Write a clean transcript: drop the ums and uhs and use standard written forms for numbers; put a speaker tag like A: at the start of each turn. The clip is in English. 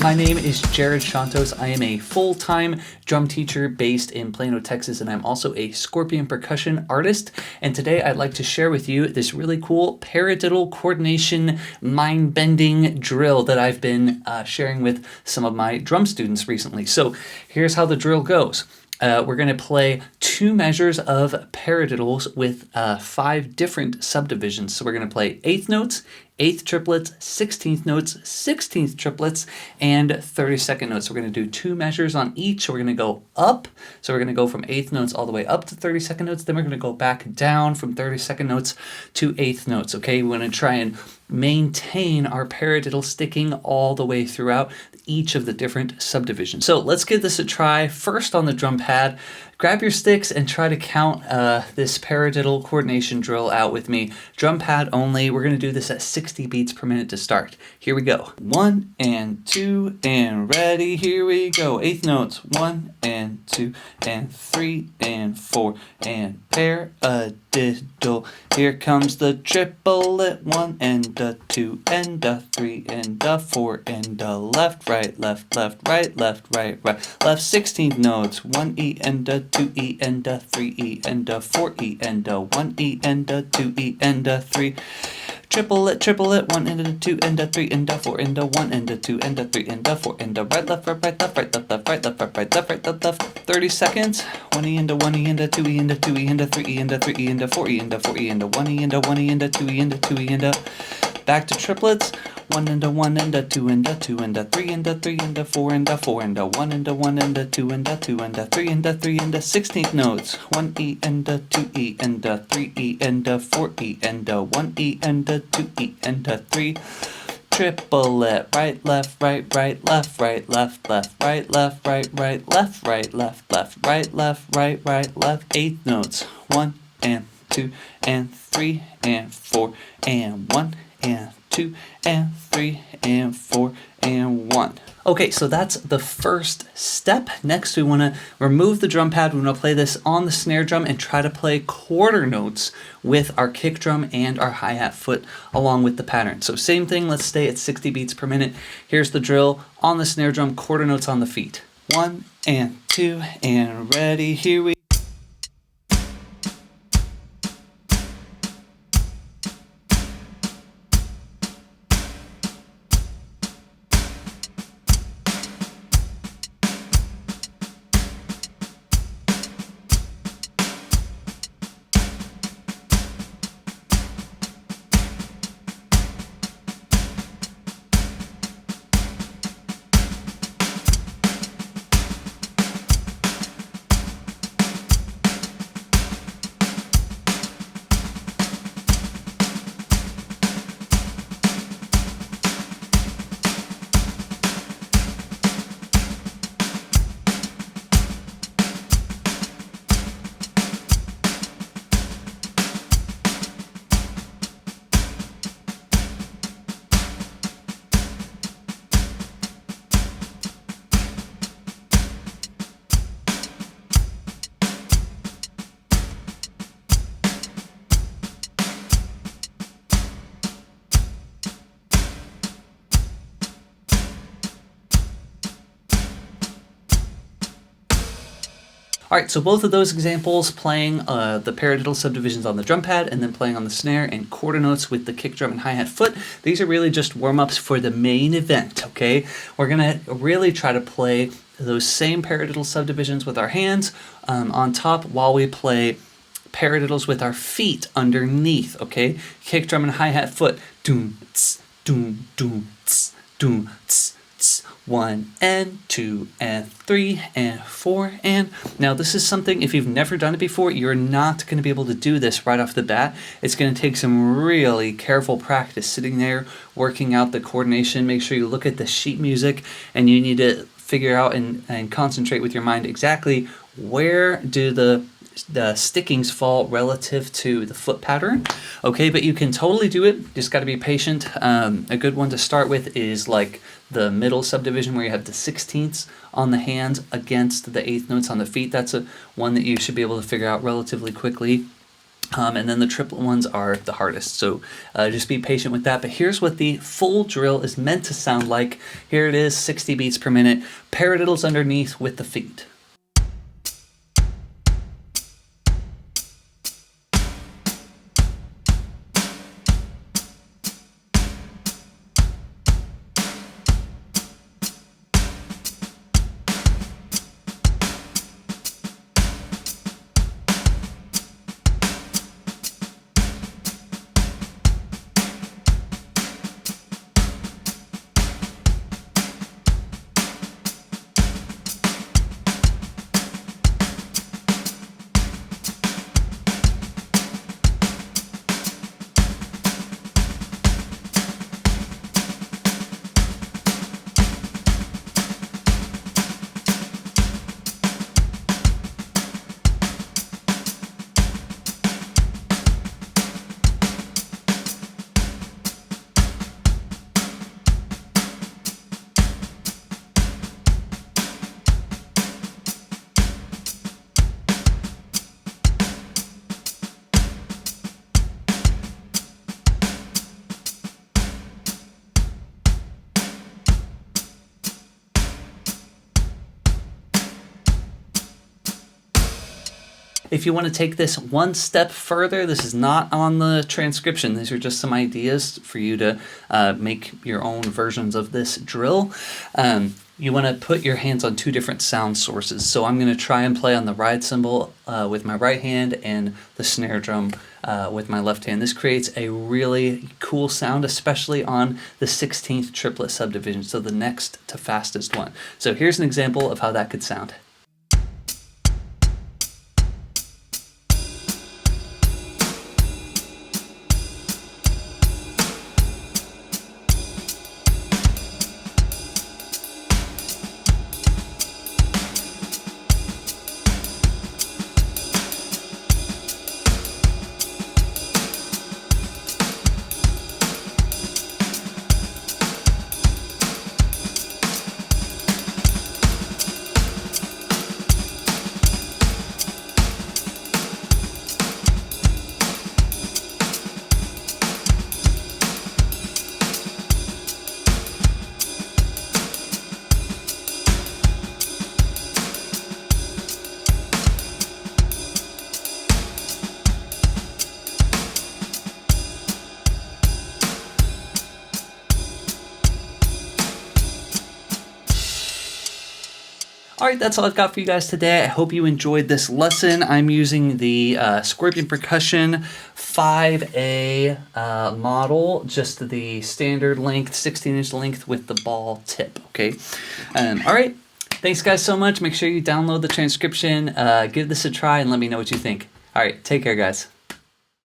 A: My name is Jared Shantos. I am a full-time drum teacher based in Plano, Texas, and I'm also a scorpion percussion artist. And today I'd like to share with you this really cool paradiddle coordination mind-bending drill that I've been sharing with some of my drum students recently. So here's how the drill goes. We're going to play 2 measures of paradiddles with 5 different subdivisions. So we're going to play 8th notes, 8th triplets, 16th notes, 16th triplets, and 32nd notes. So we're going to do 2 measures on each. So we're going to go up. So we're going to go from 8th notes all the way up to 32nd notes. Then we're going to go back down from 32nd notes to 8th notes. Okay, we want to try and maintain our paradiddle sticking all the way throughout each of the different subdivisions. So let's give this a try. First on the drum pad, grab your sticks and try to count this paradiddle coordination drill out with me. Drum pad only. We're going to do this at 60 beats per minute to start. Here we go. 1 and 2 and ready. Here we go. 8th notes. 1 and 2 and 3 and 4 and paradiddle. Here comes the triplet. 1 and a 2 and a 3 and a 4 and a left, right, left, left, right, left, right, right, left. 16th notes. 1 E and a 2 E and a 3 E and a 4 E and a 1 E and a 2 E and a 3. Triplet, triplet, 1 and a 2 and a 3 and a 4 and a 1 and a 2 and a 3 and a 4 and a right, left, right, left, right, left, left, right, left, right, left, right, left, left. 30 seconds. 1 E and a 1 E and a 2 E and a 2 E and a 3 E and a 3 E and a 4 E and a 4 E and a 1 E and a 1 E and a 2 E and a 2 E and a. Back to triplets. 1 and a 1 and a 2 and a 2 and a 3 and a 3 and a 4 and a 4 and a 1 and a 1 and a 2 and a 2 and a 3 and a 3 and a 16th notes. 1 E and a 2 E and a 3 E and a 4 E and a 1 E and a 2 E and a 3. Triplet, right, left, right, right, left, right, left, left, right, left, right, right, left, right, left, left, right, left, right, right, left. 8th notes. 1 and 2 and 3 and 4 and 1 and 2 and 3 and 4 and 1. Okay, so that's the first step. Next, we want to remove the drum pad. We want to play this on the snare drum and try to play quarter notes with our kick drum and our hi-hat foot along with the pattern. So same thing, let's stay at 60 beats per minute. Here's the drill on the snare drum, quarter notes on the feet. 1 and 2 and ready, here we go. All right, so both of those examples playing the paradiddle subdivisions on the drum pad and then playing on the snare and quarter notes with the kick drum and hi-hat foot, these are really just warm-ups for the main event, okay? We're gonna really try to play those same paradiddle subdivisions with our hands on top while we play paradiddles with our feet underneath, okay? Kick drum and hi-hat foot. Doom, tss, doom, doom, tss, doom, tss, tss. 1 and 2 and 3 and 4 and now this is something, if you've never done it before, you're not going to be able to do this right off the bat. It's going to take some really careful practice sitting there working out the coordination. Make sure you look at the sheet music and you need to figure out and concentrate with your mind exactly where do the stickings fall relative to the foot pattern. Okay, but you can totally do it. Just got to be patient. A good one to start with is like the middle subdivision where you have the 16ths on the hands against the 8th notes on the feet. That's one that you should be able to figure out relatively quickly. And then the triplet ones are the hardest. So just be patient with that. But here's what the full drill is meant to sound like. Here it is, 60 beats per minute. Paradiddles underneath with the feet. If you want to take this one step further, this is not on the transcription. These are just some ideas for you to make your own versions of this drill. You want to put your hands on two different sound sources. So I'm going to try and play on the ride cymbal with my right hand and the snare drum with my left hand. This creates a really cool sound, especially on the 16th triplet subdivision, so the next to fastest one. So here's an example of how that could sound. All right, that's all I've got for you guys today. I hope you enjoyed this lesson. I'm using the Scorpion Percussion 5A model, just the standard length, 16-inch length with the ball tip, okay? All right, thanks guys so much. Make sure you download the transcription, give this a try, and let me know what you think. All right, take care, guys.